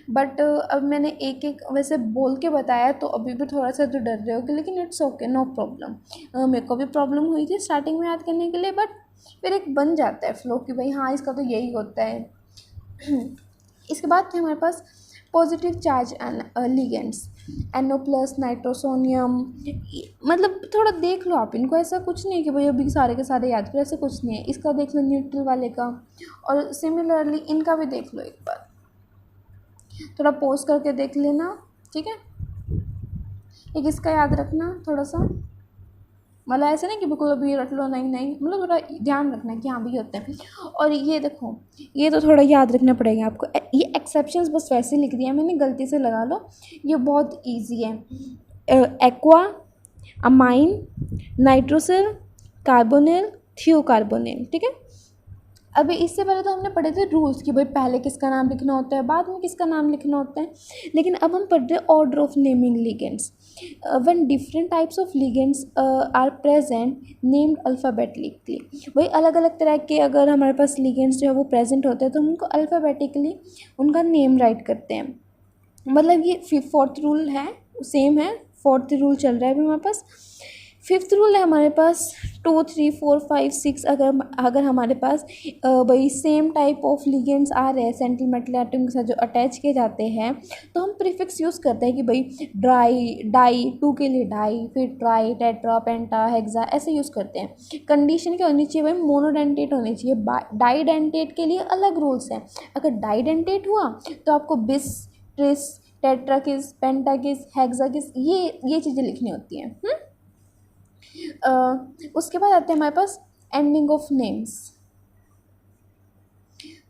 Speaker 1: बट अब मैंने एक एक वैसे बोल के बताया, तो अभी भी थोड़ा सा तो डर रहे हो कि, लेकिन इट्स ओके, नो प्रॉब्लम। मेरे को भी प्रॉब्लम हुई थी स्टार्टिंग में याद करने के लिए, बट फिर एक बन जाता है फ्लो कि भाई हाँ इसका तो यही होता है। इसके बाद थे हमारे पास positive charge ligands, NO plus, nitrosonium. मतलब थोड़ा देख लो आप इनको, ऐसा कुछ नहीं है कि भाई अभी सारे के सारे याद करो, ऐसा कुछ नहीं है। इसका देख लो न्यूट्रल वाले का, और सिमिलरली इनका भी देख लो एक बार, थोड़ा पॉज करके देख लेना, ठीक है। एक इसका याद रखना थोड़ा सा, मतलब ऐसे नहीं कि बिल्कुल अभी रख लो, नहीं नहीं, मतलब थोड़ा ध्यान रखना कि हाँ भी होते हैं। और ये देखो, ये तो थोड़ा याद रखना पड़ेगा आपको। ये एक्सेप्शंस बस वैसे लिख दिया मैंने, गलती से लगा लो, ये बहुत इजी है। एक्वा, अमाइन, नाइट्रोसिल, कार्बोनिल, थियोकार्बोनिल, ठीक है। अभी इससे पहले तो हमने पढ़े थे रूल्स कि भाई पहले किसका नाम लिखना होता है, बाद में किसका नाम लिखना होता है, लेकिन अब हम पढ़ रहे हैं order of naming ligands. When different types of ligands are present named alphabetically. वही अलग अलग तरह के अगर हमारे पास लिगेंड्स जो है वो प्रेजेंट होते हैं, तो हम उनको अल्फ़ाबेटिकली उनका नेम राइट करते हैं। मतलब ये फोर्थ रूल है, सेम है, फोर्थ रूल चल रहा है अभी हमारे पास। फिफ्थ रूल है हमारे पास 2, 3, 4, 5, 6। अगर हमारे पास भाई सेम टाइप ऑफ लिगेंड्स आ रहे हैं सेंट्रल मेटल एटम के साथ जो अटैच किए जाते हैं, तो हम प्रीफिक्स यूज़ करते हैं कि भाई डाई 2 के लिए डाई, फिर ट्राई, टेट्रा, पेंटा, हेक्सा, ऐसे यूज़ करते हैं। कंडीशन क्या होनी चाहिए भाई, मोनोडेंटेट होनी चाहिए। डाईडेंटेट के लिए अलग रूल्स हैं। अगर डाईडेंटेट हुआ तो आपको बिस, ट्रिस, टेट्राकिस, पेंटाकिस, हेक्साकिस, ये चीज़ें लिखनी होती हैं। उसके बाद आते हैं हमारे पास ending of names.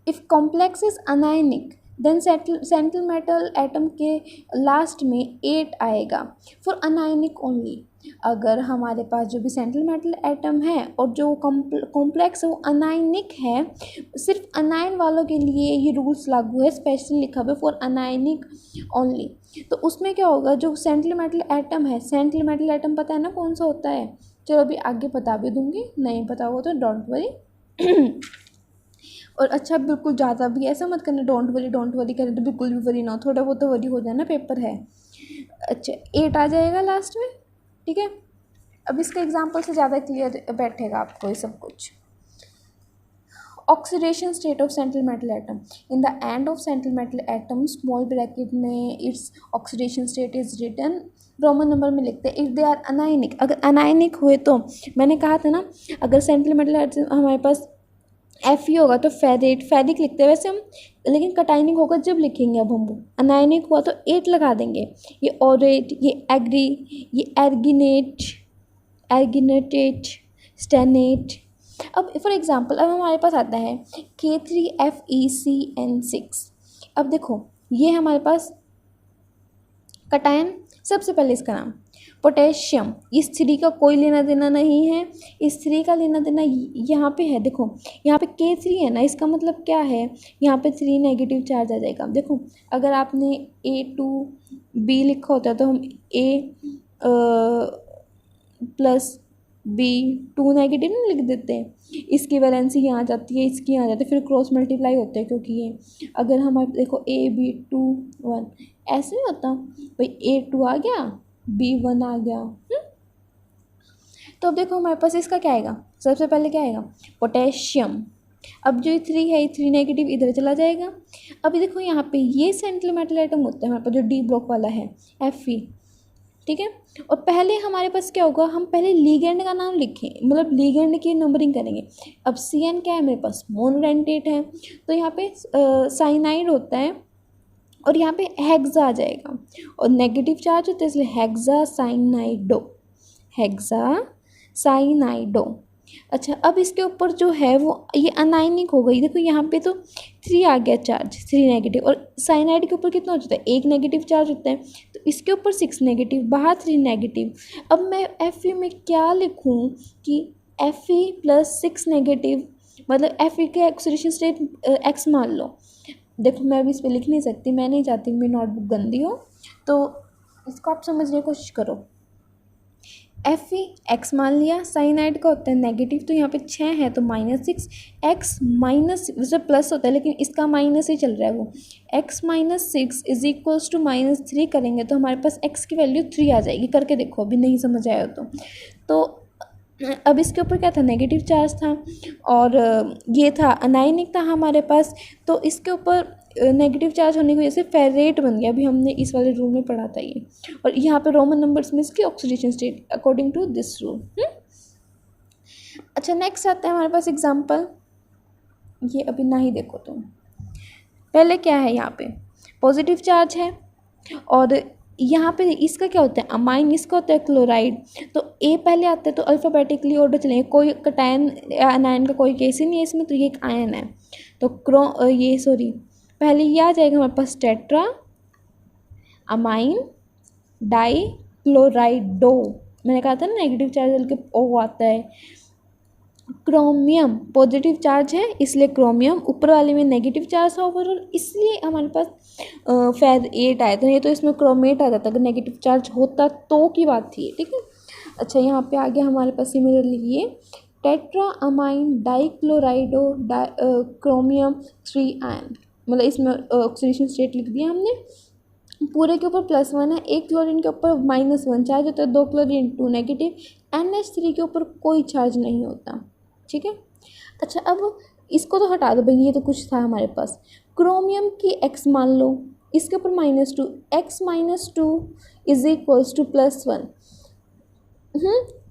Speaker 1: If complex is anionic then central metal atom के लास्ट में 8 आएगा फॉर अनायनिक ओनली। अगर हमारे पास जो भी सेंट्रल मेटल एटम है और जो कॉम्प्लेक्स है वो अनायनिक है, सिर्फ अनायन वालों के लिए ये रूल्स लागू है, स्पेशली लिखा हुआ है फॉर अनायनिक ओनली। तो उसमें क्या होगा, जो सेंट्रल मेटल एटम है, सेंट्रल मेटल एटम पता है ना कौन सा होता है, चलो अभी आगे बता भी दूंगी, नहीं पता होगा तो डोंट वरी। और अच्छा बिल्कुल ज़्यादा भी ऐसा मत करना, डोंट वरी करें तो बिल्कुल भी वरी ना हो, थोड़ा बहुत तो वरी हो जाना, पेपर है। अच्छा 8 आ जाएगा लास्ट में, ठीक है। अब इसके एग्जाम्पल से ज़्यादा क्लियर बैठेगा आपको ये सब कुछ। Oxidation state of central metal atom, in the end of central metal atom small bracket में its oxidation state is written, Roman number में लिखते हैं। इफ़ दे आर अनायनिक, अगर अनायनिक हुए तो मैंने कहा था ना, अगर सेंट्रल मेटल एटम हमारे पास Fe होगा तो फेरिक लिखते हैं वैसे हम, लेकिन कटायनिक होगा जब लिखेंगे अब हम। अनायनिक हुआ तो 8 लगा देंगे। ये ऑरेट, ये एग्री, ये एर्गिनेटेट, स्टेनेट। अब फॉर एग्जांपल अब हमारे पास आता है K3FeCN6। अब देखो ये हमारे पास कटायन, सबसे पहले इसका नाम पोटेशियम, इस 3 का कोई लेना देना नहीं है, इस 3 का लेना देना यहाँ पे है। देखो यहाँ पे K3 है ना, इसका मतलब क्या है, यहाँ पे 3 नेगेटिव चार्ज आ जाएगा। देखो अगर आपने A2B लिखा होता है तो हम A+B 2 नेगेटिव नहीं लिख देते हैं, इसकी वैलेंसी यहाँ आ जाती है, इसकी यहाँ आ जाती है, फिर क्रॉस मल्टीप्लाई होते हैं, क्योंकि ये अगर हमारे देखो AB2 1 ऐसे नहीं होता भाई, A2 आ गया, B1 आ गया। तो अब देखो हमारे पास इसका क्या आएगा, सबसे पहले क्या आएगा, पोटेशियम। अब जो 3 है, 3 नेगेटिव इधर चला जाएगा। अभी देखो यहाँ पे ये सेंट्रल मेटल एटम होता है हमारे पास, जो डी ब्लॉक वाला है Fe, ठीक है। और पहले हमारे पास क्या होगा, हम पहले लीगेंड का नाम लिखें, मतलब लीगेंड की नंबरिंग करेंगे। अब CN क्या है मेरे पास, मोनोडेंटेट है, तो यहाँ पे साइनाइड होता है और यहाँ पे हेक्सा आ जाएगा, और नेगेटिव चार्ज होता है इसलिए हेक्सासाइनाइडो। अच्छा अब इसके ऊपर जो है वो ये अनायनिक हो गई। देखो यहाँ पे तो 3 आ गया चार्ज, 3 नेगेटिव, और साइनाइड के ऊपर कितना होता है, 1 नेगेटिव चार्ज होता है, तो इसके ऊपर 6 नेगेटिव, बाहर 3 नेगेटिव। अब मैं Fe में क्या लिखूँ कि Fe + 6 नेगेटिव, मतलब Fe के ऑक्सीडेशन स्टेट X मान लो। देखो मैं अभी इस पर लिख नहीं सकती, मैं नहीं चाहती मेरी नोटबुक गंदी हो, तो इसको आप समझने की कोशिश करो। एफ ई एक्स मान लिया, साइनाइड का होता है नेगेटिव, तो यहाँ पे 6 है तो -6, एक्स माइनस वैसे प्लस होता है लेकिन इसका माइनस ही चल रहा है वो, x-6 इज इक्वल्स टू -3 करेंगे तो हमारे पास x की वैल्यू 3 आ जाएगी। करके देखो अभी नहीं समझ आया तो अब इसके ऊपर क्या था, नेगेटिव चार्ज था और ये था अनायनिक था हमारे पास, तो इसके ऊपर नेगेटिव चार्ज होने की वजह से फेरेट बन गया। अभी हमने इस वाले रूल में पढ़ा था ये, और यहाँ पे रोमन नंबर्स में इसकी oxidation state according to this rule. अच्छा नेक्स्ट आता है हमारे पास एग्जांपल, ये अभी ना ही देखो तुम, पहले क्या है यहाँ पे पॉजिटिव चार्ज है और यहाँ पे इसका क्या होता है अमाइन, इसका होता है क्लोराइड, तो ए पहले आता है तो अल्फ़ाबेटिकली ऑर्डर चलेंगे, कोई कटायन या अनायन का कोई केस ही नहीं है इसमें, तो ये एक आयन है तो पहले ये आ जाएगा हमारे पास टेट्रा अमाइन डाई क्लोराइडो, मैंने कहा था ना नेगेटिव चार्ज के ओ आता है। क्रोमियम पॉजिटिव चार्ज है इसलिए क्रोमियम, ऊपर वाले में नेगेटिव चार्ज था ओवरऑल इसलिए हमारे पास फेरेट आया था, ये तो इसमें क्रोमेट आ जाता अगर नेगेटिव चार्ज होता तो की बात थी, ठीक है। अच्छा यहाँ पे आ गया हमारे पास सिमिलरली ये टेट्रा अमाइन डाइक्लोराइडो क्रोमियम 3 आयन, मतलब इसमें ऑक्सीडेशन स्टेट लिख दिया हमने, पूरे के ऊपर +1 है, एक क्लोरीन के ऊपर -1 चार्ज होता है, 2 क्लोरीन 2 नेगेटिव, NH3 के ऊपर कोई चार्ज नहीं होता, ठीक है। अच्छा अब इसको तो हटा दो भाई, ये तो कुछ था हमारे पास, क्रोमियम की x मान लो, इसके ऊपर -2, x-2 इज इक्वल्स टू +1।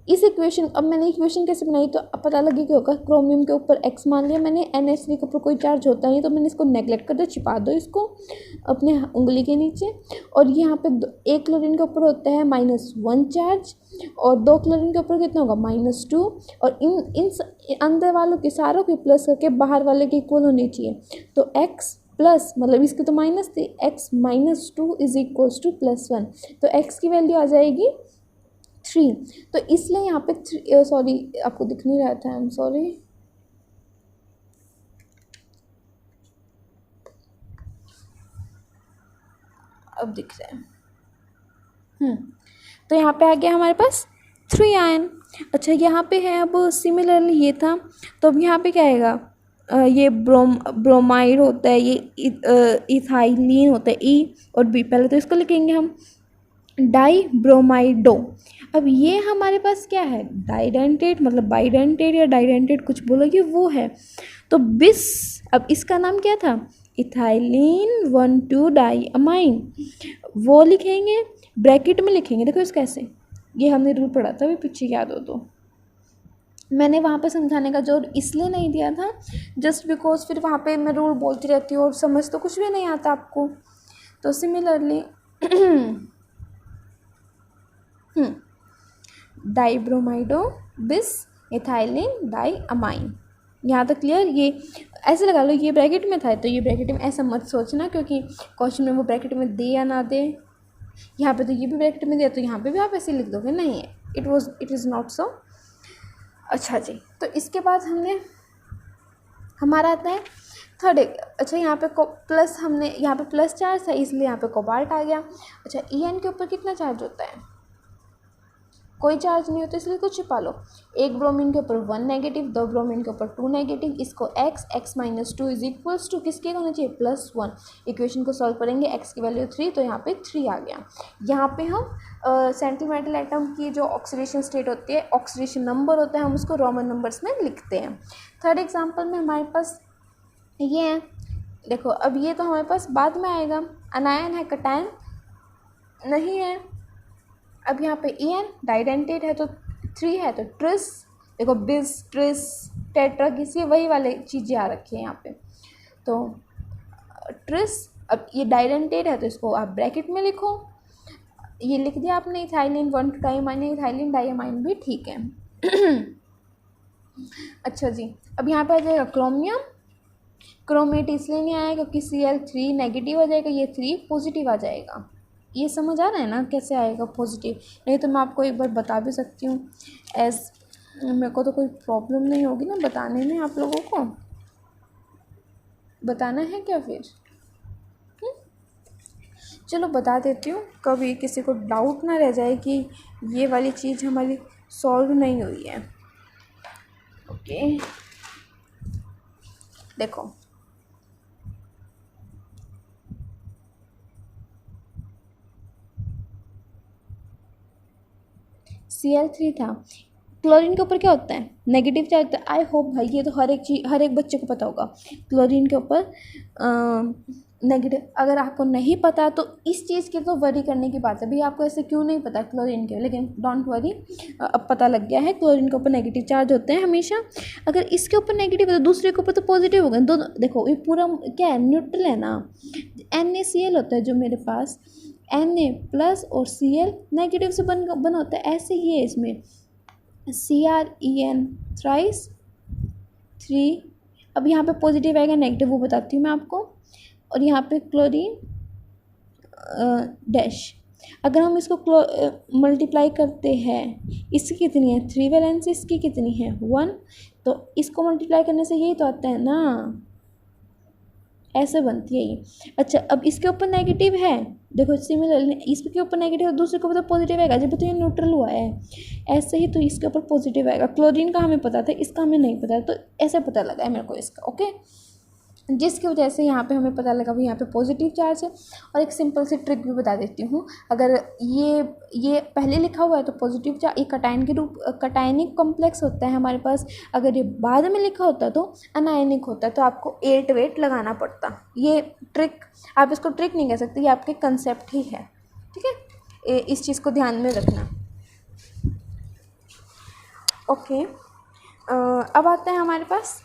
Speaker 1: इस इक्वेशन, अब मैंने इक्वेशन कैसे बनाई तो अब पता लगे क्या होगा, क्रोमियम के ऊपर x मान लिया मैंने, NH3 के ऊपर कोई चार्ज होता नहीं तो मैंने इसको नेगलेक्ट कर दिया, छिपा दो इसको अपने उंगली के नीचे, और यहाँ पे एक क्लोरीन के ऊपर होता है -1 चार्ज और 2 क्लोरीन के ऊपर कितना होगा -2, और इन अंदर वालों के सारों के प्लस करके बाहर वाले के इक्वल होने चाहिए, तो x प्लस मतलब इसके तो माइनस थे, x-2 इज इक्वल्स टू +1, तो x की वैल्यू आ जाएगी 3, तो इसलिए यहाँ पे सॉरी आपको दिख नहीं रहा था, आई एम सॉरी, अब दिख रहा है। तो यहाँ पे आ गया हमारे पास 3 आयन। अच्छा यहाँ पे है अब सिमिलरली ये था, तो अब यहाँ पे क्या आएगा, ये ब्रोमाइड होता है, ये इथाइलिन होता है E और B, पहले तो इसको लिखेंगे हम डाई ब्रोमाइडो। अब ये हमारे पास क्या है डाइडेंटेट, मतलब बाइडेंटेट या डाइडेंटेट कुछ बोलोगे वो है, तो बिस, अब इसका नाम क्या था इथाइलिन 1,2 डाई अमाइन, वो लिखेंगे ब्रैकेट में लिखेंगे, देखो इसको कैसे, ये हमने रूल पढ़ा था अभी पीछे याद हो तो, मैंने वहाँ पे समझाने का जोर इसलिए नहीं दिया था जस्ट बिकॉज फिर वहाँ पे मैं रूल बोलती रहती हूँ और समझ तो कुछ भी नहीं आता आपको, तो सिमिलरली डाइब्रोमाइडो बिस इथाइलिन डाई अमाइन, यहाँ तक क्लियर। ये ऐसे लगा लो ये ब्रैकेट में था तो ये ब्रैकेट में, ऐसा मत सोचना क्योंकि क्वेश्चन में वो ब्रैकेट में दे या ना दे, यहाँ पे तो ये भी ब्रैकेट में दिया तो यहाँ पे भी आप ऐसे लिख दोगे, नहीं है, इट इज़ नॉट सो। अच्छा जी, तो इसके बाद हमारा आता है थर्ड। अच्छा यहाँ पे प्लस, हमने यहाँ पे प्लस चार्ज था इसलिए यहाँ पे कोबाल्ट आ गया। अच्छा EN के ऊपर कितना चार्ज होता है, कोई चार्ज नहीं होता इसलिए कुछ छिपा लो, एक ब्रोमीन के ऊपर 1 नेगेटिव, 2 ब्रोमीन के ऊपर 2 नेगेटिव, इसको x-2 इज इक्वल्स टू किसके होना चाहिए +1, इक्वेशन को सॉल्व करेंगे, x की वैल्यू 3 तो यहाँ पे 3 आ गया। यहाँ पे हम सेंट्रल मेटल एटम की जो ऑक्सीडेशन स्टेट होती है, ऑक्सीडेशन नंबर होता है, हम उसको रोमन नंबर्स में लिखते हैं। थर्ड एग्जाम्पल में हमारे पास ये है, देखो अब ये तो हमारे पास बाद में आएगा, अनायन है कटायन नहीं है। अब यहाँ पे EN डाइडेंटेट है तो 3 है तो ट्रिस, देखो बिस ट्रिस टेट्रा किसी वही वाले चीज़ें आ रखी है यहाँ पे, तो ट्रिस, अब ये डाइडेंटेट है तो इसको आप ब्रैकेट में लिखो, ये लिख दिया आपने इथाइलिन 1,2 डाइअमाइन, इथाइलिन डाइअमाइन भी ठीक है। अच्छा जी, अब यहाँ पे आ जाएगा क्रोमियम, क्रोमेट इसलिए नहीं आएगा क्योंकि Cl3 नेगेटिव आ जाएगा, ये 3 पॉजिटिव आ जाएगा। ये समझ आ रहा है ना कैसे आएगा पॉजिटिव, नहीं तो मैं आपको एक बार बता भी सकती हूँ, एज मेरे को तो कोई प्रॉब्लम नहीं होगी ना बताने में, आप लोगों को बताना है क्या फिर? चलो बता देती हूँ, कभी किसी को डाउट ना रह जाए कि ये वाली चीज़ हमारी सॉल्व नहीं हुई है। ओके, देखो Cl3 था। क्लोरीन के ऊपर क्या होता है? नेगेटिव चार्ज होता है। आई होप भाई ये तो हर एक चीज़, हर एक बच्चे को पता होगा क्लोरीन के ऊपर नेगेटिव। अगर आपको नहीं पता तो इस चीज़ की तो वरी करने की बात है भाई, आपको ऐसे क्यों नहीं पता क्लोरीन के, लेकिन डोंट वरी, अब पता लग गया है क्लोरीन के ऊपर नेगेटिव चार्ज होते हैं हमेशा। अगर इसके ऊपर नेगेटिव है तो दूसरे के ऊपर तो पॉजिटिव होगा। दोनों देखो, ये पूरा क्या है, न्यूट्रल है ना। NaCl होता है जो मेरे पास, Na+ और Cl नेगेटिव से बना होता है। ऐसे ही है इसमें, CrEn थ्राइस 3। अब यहाँ पे पॉजिटिव आएगा नेगेटिव वो बताती हूँ मैं आपको। और यहाँ पे क्लोरीन डैश, अगर हम इसको मल्टीप्लाई करते हैं, इसकी कितनी है 3 वैलेंसी, इसकी कितनी है 1, तो इसको मल्टीप्लाई करने से यही तो आता है ना, ऐसे बनती है ये। अच्छा, अब इसके ऊपर नेगेटिव है, देखो सिमिलरली इसके ऊपर नेगेटिव है, दूसरे के ऊपर तो पॉजिटिव आएगा, जब तो ये न्यूट्रल हुआ है। ऐसे ही तो इसके ऊपर पॉजिटिव आएगा। क्लोरीन का हमें पता था, इसका हमें नहीं पता, तो ऐसे पता लगा है मेरे को इसका। ओके, जिसकी वजह से यहाँ पे हमें पता लगा भाई यहाँ पे पॉजिटिव चार्ज है। और एक सिंपल सी ट्रिक भी बता देती हूँ, अगर ये पहले लिखा हुआ है तो पॉजिटिव चार्ज, ये कटायन के रूप, कटायनिक कॉम्प्लेक्स होता है हमारे पास। अगर ये बाद में लिखा होता तो अनायनिक होता, तो आपको 8 वेट लगाना पड़ता। ये ट्रिक, आप इसको ट्रिक नहीं कह सकते, ये आपके कंसेप्ट ही है, ठीक है, इस चीज़ को ध्यान में रखना। ओके, अब आता है हमारे पास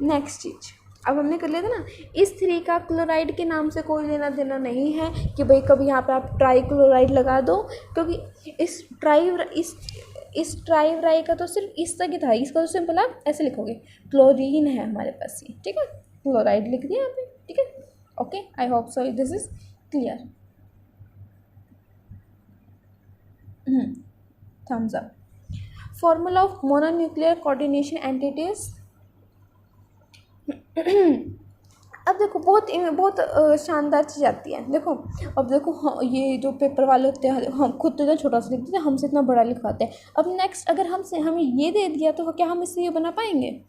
Speaker 1: नेक्स्ट चीज़। अब हमने कर लिया था ना, इस 3 का क्लोराइड के नाम से कोई लेना देना नहीं है कि भाई कभी यहाँ पे आप ट्राई क्लोराइड लगा दो, क्योंकि इस ट्राई का तो सिर्फ इस तक ही था। इसका तो सिंपल आप ऐसे लिखोगे, क्लोरीन है हमारे पास ये, ठीक है, क्लोराइड लिख दिया यहाँ पे, ठीक है। Okay, I hope so this is clear. Thumbs up. Formula of mononuclear coordination entities. अब देखो बहुत शानदार चीज़ आती है। देखो, अब देखो ये जो पेपर वाले होते हैं, हम खुद तो इतना छोटा सा लिखते हैं, हमसे इतना बड़ा लिखवाते हैं। अब नेक्स्ट अगर हमें ये दे दिया तो क्या हम इससे ये बना पाएंगे?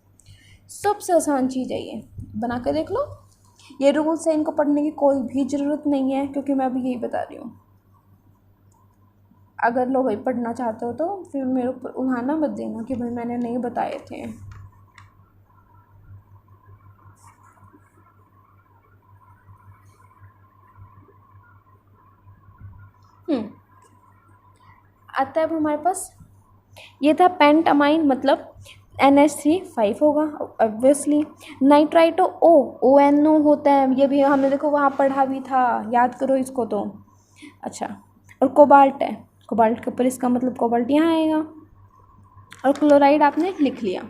Speaker 1: सबसे आसान चीज़ है ये, बना कर देख लो। ये रूल्स है, इनको पढ़ने की कोई भी ज़रूरत नहीं है, क्योंकि मैं अभी यही बता रही हूँ। अगर लो भाई पढ़ना चाहते हो तो फिर मेरे ऊपर उल्हाना मत देना कि भाई मैंने नहीं बताए थे। आता है अब हमारे पास, ये था पेंटामाइन, मतलब NH3 5 होगा ऑब्वियसली। नाइट्राइटो ONO होता है, ये भी हमने देखो वहाँ पढ़ा भी था, याद करो इसको तो। अच्छा, और कोबाल्ट है, कोबाल्ट के ऊपर इसका मतलब कोबाल्ट यहाँ आएगा। और क्लोराइड आपने लिख लिया।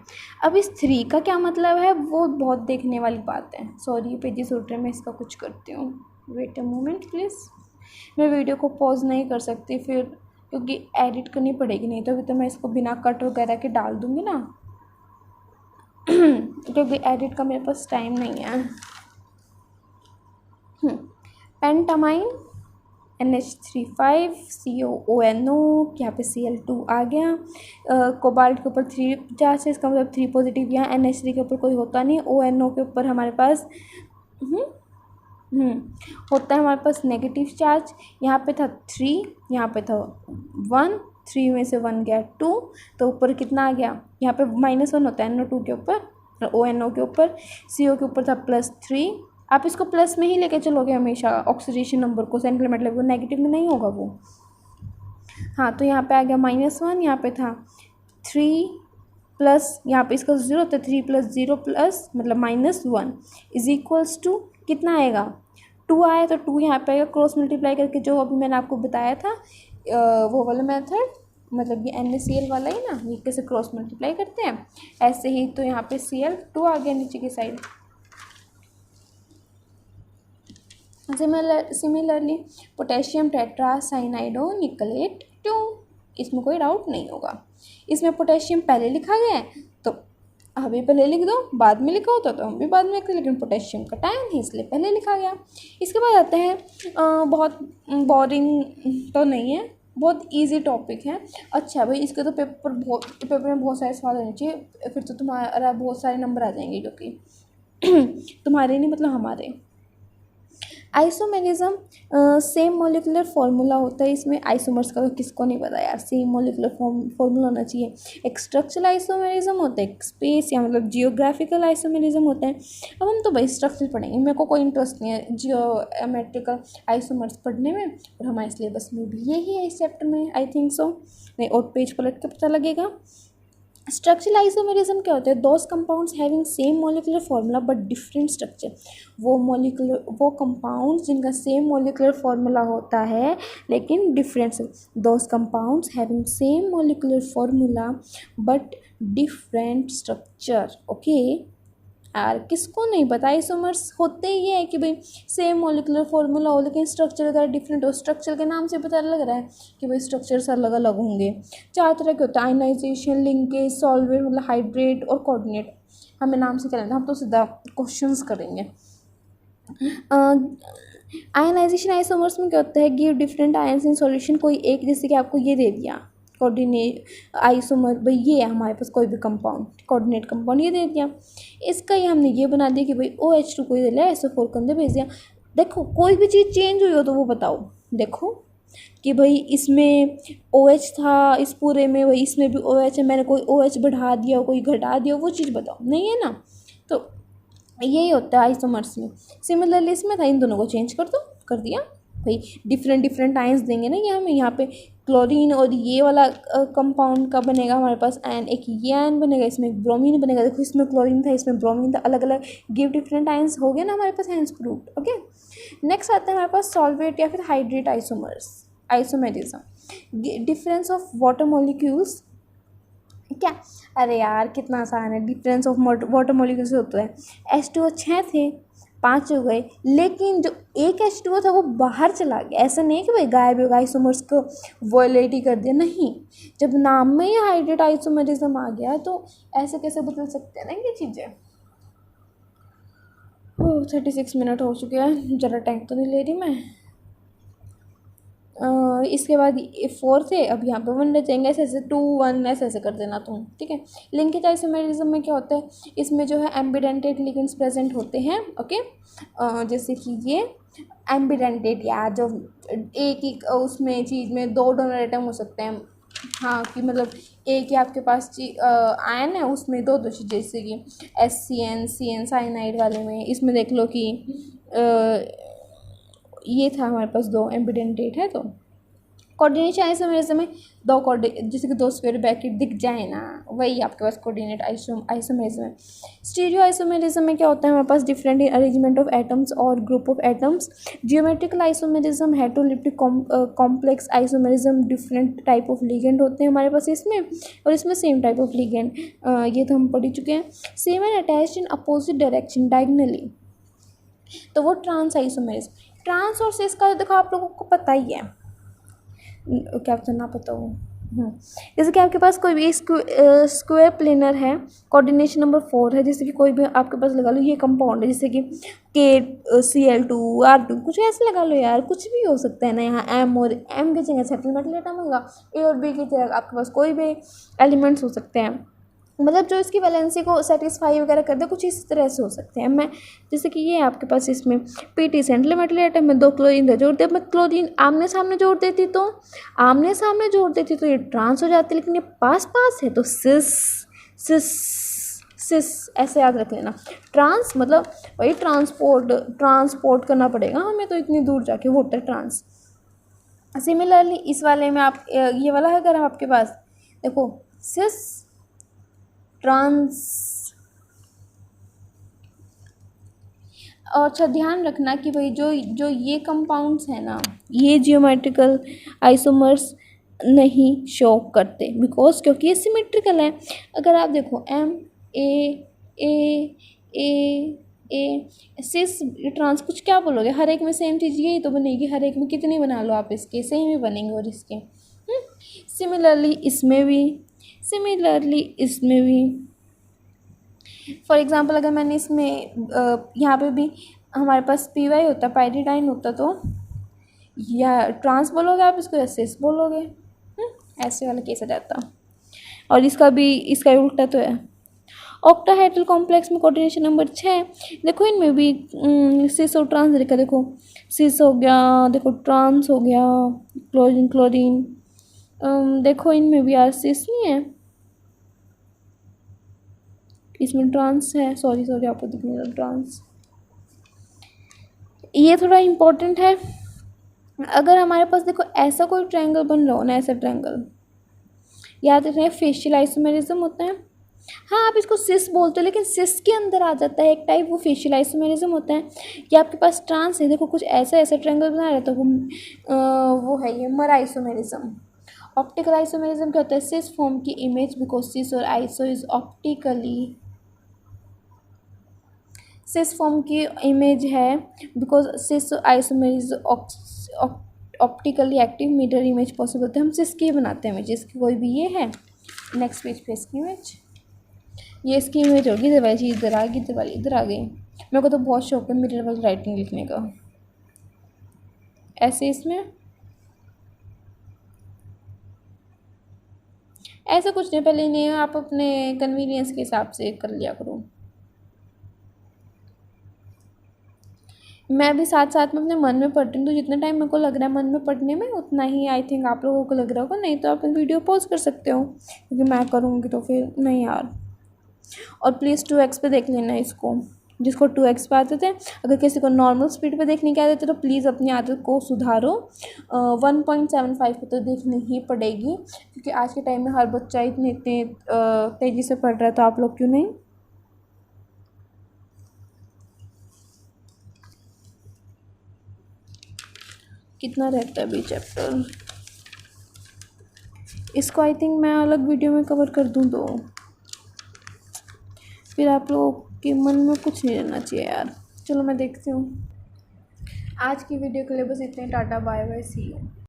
Speaker 1: अब इस 3 का क्या मतलब है वो बहुत देखने वाली बात है। सॉरी पेजेस उठ रहे, मैं इसका कुछ करती हूँ, वेट अ मोमेंट प्लीज़। मैं वीडियो को पॉज नहीं कर सकती फिर, क्योंकि एडिट करनी पड़ेगी, नहीं तो अभी तो मैं इसको बिना कट वगैरह के डाल दूँगी ना, क्योंकि एडिट का मेरे पास टाइम नहीं है। पेंटामाइन NH3 5 COONO, यहाँ पे Cl2 आ गया। कोबाल्ट के ऊपर 3 चार्ज है, इसका मतलब 3 पॉजिटिव। यहाँ NH3 के ऊपर कोई होता नहीं, ONO के ऊपर हमारे पास होता है हमारे पास नेगेटिव चार्ज। यहाँ पे था 3, यहाँ पे था 1, 3 में से 1 गया 2, तो ऊपर कितना आ गया, यहाँ पे -1 होता है NO2 के ऊपर, ONO के ऊपर। CO के ऊपर था +3। आप इसको प्लस में ही लेके चलोगे हमेशा, ऑक्सीडेशन नंबर को, सेंटीमीटर लेवल को, नेगेटिव में नहीं होगा वो। हाँ, तो यहाँ पे आ गया -1, यहाँ पे था 3 प्लस, यहाँ पे इसका 0 होता है, 3 + 0 प्लस मतलब -1 इज इक्वल्स टू कितना आएगा, 2 आया, तो 2 यहाँ पे आएगा। क्रॉस मल्टीप्लाई करके जो अभी मैंने आपको बताया था वो वाला मेथड, मतलब ये NaCl वाला ही ना, ये कैसे क्रॉस मल्टीप्लाई करते हैं ऐसे ही। तो यहाँ पे Cl2 आ गया नीचे की साइड। सिमिलरली पोटेशियम टेट्रासाइनाइडो निकलेट 2, इसमें कोई डाउट नहीं होगा। इसमें पोटेशियम पहले लिखा गया है तो अभी पहले लिख दो, बाद में लिखा होता तो हम भी बाद में लिखते, लेकिन पोटेशियम का टाइम है इसलिए पहले लिखा गया। इसके बाद आते हैं बहुत बोरिंग तो नहीं है, बहुत इजी टॉपिक है। अच्छा भाई, इसके तो पेपर में बहुत सारे सवाल होने चाहिए, फिर तो तुम्हारा बहुत सारे नंबर आ जाएंगे, जो कि तुम्हारे नहीं मतलब हमारे। आइसोमेरिज्म सेम मॉलिक्यूलर फार्मूला होता है इसमें। आइसोमर्स का तो किसको नहीं पता यार, सेम मॉलिक्यूलर फार्मूला होना चाहिए। एक स्ट्रक्चरल आइसोमेरिज्म होता है, एक स्पेस या मतलब जियोग्राफिकल आइसोमेरिज्म होता है। अब हम तो भाई स्ट्रक्चर पढ़ेंगे, मेरे को कोई इंटरेस्ट नहीं है जियोमेट्रिकल आइसोमर्स पढ़ने में, और हमारे सिलेबस में भी यही है इस चैप्टर में, आई थिंक सो। नहीं, और पेज पलट के पता लगेगा। स्ट्रक्चरल आइसोमेरिज्म क्या होता है? Those compounds having same molecular formula but different structure. वो कंपाउंड्स जिनका सेम मॉलिक्यूलर फार्मूला होता है लेकिन different. Those compounds having same molecular formula but different structure. Okay यार, किसको नहीं पता, आइसोमर्स होते ही है कि भाई सेम मॉलिक्यूलर फार्मूला हो लेकिन स्ट्रक्चर अगर डिफरेंट हो। स्ट्रक्चर के नाम से पता लग रहा है कि भाई स्ट्रक्चर्स अलग अलग होंगे। 4 तरह के होते हैं, आयनाइजेशन, लिंकेज, सॉल्वेट मतलब हाइड्रेट, और कोऑर्डिनेट। हमें नाम से क्या लेना, हम तो सीधा क्वेश्चंस करेंगे। आयनाइजेशन आइसोमर्स में क्या होता है? Give different ions in solution. कोई एक, जैसे कि आपको ये दे दिया कोऑर्डिनेट आइसोमर, भाई ये है हमारे पास कोई भी कंपाउंड, कोऑर्डिनेट कंपाउंड ये दे दिया। इसका ही हमने ये बना दिया कि भाई OH2 को दे लिया, SO4 को अंदर भेज दिया। देखो कोई भी चीज़ चेंज हुई हो तो वो बताओ। देखो कि भाई इसमें OH था इस पूरे में, भाई इसमें भी OH है, मैंने कोई OH बढ़ा दिया कोई घटा दिया, वो चीज़ बताओ। नहीं है ना, तो यही होता है आइसोमर्स में। सिमिलरली इसमें था, इन दोनों को चेंज कर दो, कर दिया। भाई डिफरेंट आयंस देंगे ना, ये हमें यहाँ पे क्लोरीन और ये वाला कंपाउंड का बनेगा हमारे पास आयन, एक ये आयन बनेगा, इसमें एक ब्रोमीन बनेगा। देखो इसमें क्लोरीन था इसमें ब्रोमीन था, अलग अलग गिव डिफरेंट आयंस हो गए ना हमारे पास, आयंस प्रूव्ड। ओके, नेक्स्ट आता है हमारे पास सॉल्वेट या फिर hydrate isomers isomerism. Difference of water molecules क्या? अरे यार कितना आसान है, डिफरेंस ऑफ वाटर मॉलिक्यूल्स होता है। H2O 6 थे, 5 हो गए, लेकिन जो एक H2O था वो बाहर चला गया। ऐसा नहीं है कि भाई गायब हो गया, आइसोमर्स को वॉयलेट ही कर दिया, नहीं। जब नाम में ही हाइड्रेट आइसोमेरिज्म आ गया तो ऐसे कैसे बदल सकते हैं ना ये चीज़ें। 36 मिनट हो चुके हैं, ज़रा टाइम तो नहीं ले रही मैं। इसके बाद 4 थे, अब यहाँ पे 1 रह जाएंगे, ऐसे ऐसे 2 1 ऐसे ऐसे कर देना तुम, ठीक है। लिंकेज आइसोमेरिज्म में क्या होता है? इसमें जो है एम्बिडेंटेड लिगेंड्स प्रेजेंट होते हैं। ओके, जैसे कि ये एम्बिडेंटेड या जो एक ही उसमें चीज़ में 2 डोनर एटम हो सकते हैं। हाँ, कि मतलब एक ही आपके पास आयन है उसमें 2 चीज़, जैसे कि SCN साइनाइड वाले में, इसमें देख लो कि ये था हमारे पास 2 एम्बिडेंटेट है। तो कोऑर्डिनेशन आइसोमेरिज्म में 2 जैसे कि 2 स्क्वायर ब्रैकेट दिख जाए ना, वही आपके पास कोऑर्डिनेट आइसोमेरिज्म है। स्टीरियो आइसोमेरिज्म में क्या होता है? हमारे पास डिफरेंट अरेंजमेंट ऑफ एटम्स और group of atoms. Geometrical isomerism, heteroleptic complex isomerism, different type of ligand होते हैं हमारे पास इसमें, और इसमें सेम टाइप ऑफ लिगेंड, ये तो हम पढ़ ही चुके हैं। Same and attached in opposite direction diagonally, तो वो ट्रांस आइसोमेरिज्म। ट्रांस और सिस का देखो आप लोगों को पता ही है, क्या पता ना पता हो। जैसे कि आपके पास कोई भी स्क्वायर प्लेनर है, कोऑर्डिनेशन नंबर 4 है, जैसे कि कोई भी आपके पास लगा लो ये कंपाउंड है, जैसे कि KCl2 R2 कुछ ऐसे लगा लो यार, कुछ भी हो सकता है ना। यहाँ M और M की जगह सेटलमेंट एटम होगा, A और B की जगह आपके पास कोई भी एलिमेंट्स हो सकते हैं, मतलब जो इसकी वैलेंसी को सेटिस्फाई वगैरह कर दे, कुछ इस तरह से हो सकते हैं। मैं जैसे कि ये आपके पास इसमें PT सेंट्रल मेटल एटम में 2 क्लोरीन का जोड़ दिया, मैं क्लोरीन आमने सामने जोड़ देती तो ये ट्रांस हो जाती, लेकिन ये पास पास है तो सिस सिस सिस ऐसे याद रख लेना। ट्रांस मतलब वही ट्रांसपोर्ट करना पड़ेगा हमें, तो इतनी दूर जाके वो होता है ट्रांस। सिमिलरली इस वाले में आप ये वाला है, अगर आपके पास देखो सिस ट्रांस। और अच्छा ध्यान रखना कि भाई जो ये कंपाउंड्स हैं ना, ये जियोमेट्रिकल आइसोमर्स नहीं शो करते, बिकॉज क्योंकि ये सिमेट्रिकल है। अगर आप देखो MA सिस ट्रांस कुछ क्या बोलोगे, हर एक में सेम चीज़ यही तो बनेगी, हर एक में कितनी बना लो आप, इसके सेम ही बनेंगे और इसके। सिमिलरली इसमें भी फॉर एग्ज़ाम्पल अगर मैंने इसमें यहाँ पे भी हमारे पास पी वाई होता, पायरीडाइन होता, तो या ट्रांस बोलोगे आप इसको या सिस बोलोगे, ऐसे वाला केस आ जाता। और इसका भी उल्टा तो है। ऑक्टाहेड्रल कॉम्प्लेक्स में कोऑर्डिनेशन नंबर 6। देखो इनमें भी सिस और ट्रांस देखा, देखो सिस हो गया, देखो ट्रांस हो गया, क्लोरीन क्लोरीन। देखो इनमें भी यार सिस नहीं है, इसमें ट्रांस है, सॉरी आपको दिखने लगा ट्रांस। ये थोड़ा इम्पोर्टेंट है। अगर हमारे पास देखो ऐसा कोई ट्रायंगल बन रहा हो ना, ऐसा ट्रायंगल, याद रखना फेशियल आइसोमेरिज्म होता है। हाँ आप इसको सिस बोलते हो, लेकिन सिस के अंदर आ जाता है एक टाइप, वो फेशियल आइसोमेरिज्म होता है। या आपके पास ट्रांस है, देखो कुछ ऐसा ट्रायंगल बना रहा है, तो वो है ये मर आइसोमेरिज्म। ऑप्टिकल आइसोमेरिज्म क्या होता है? सिस फॉर्म की इमेज बिकॉज सिस और iso is optically, cis form की इमेज है because cis isomerism optically active mirror image possible होता है। हम सिस की बनाते हैं इमेज, इसकी कोई भी ये है। नेक्स्ट पेज पे इसकी इमेज, ये इसकी इमेज होगी, इधर वाली चीज़ इधर आ गई, इधर वाली इधर आ गई। मेरे को तो बहुत शौक है मिरर वाली राइटिंग लिखने का। ऐसे इसमें ऐसा कुछ नहीं, पहले नहीं, आप अपने कन्वीनियंस के हिसाब से कर लिया करो। मैं भी साथ साथ में अपने मन में पढ़ती हूँ, तो जितना टाइम मेरे को लग रहा है मन में पढ़ने में उतना ही आई थिंक आप लोगों को लग रहा होगा। नहीं तो आप वीडियो पॉज कर सकते हो, क्योंकि मैं करूँगी तो फिर नहीं यार। और प्लीज़ 2x पे देख लेना इसको, जिसको 2x पे आते थे। अगर किसी को नॉर्मल स्पीड पे देखने की आदत है तो प्लीज़ अपनी आदत को सुधारो। 1.75 पे तो देखनी ही पड़ेगी, क्योंकि आज के टाइम में हर बच्चा इतने तेज़ी से पढ़ रहा है, तो आप लोग क्यों नहीं। कितना रहता है अभी चैप्टर, इसको आई थिंक मैं अलग वीडियो में कवर कर दूँ, तो फिर आप लोगों के मन में कुछ नहीं रहना चाहिए यार। चलो मैं देखती हूँ। आज की वीडियो के लिए बस इतने, टाटा बाय बाय सी यू।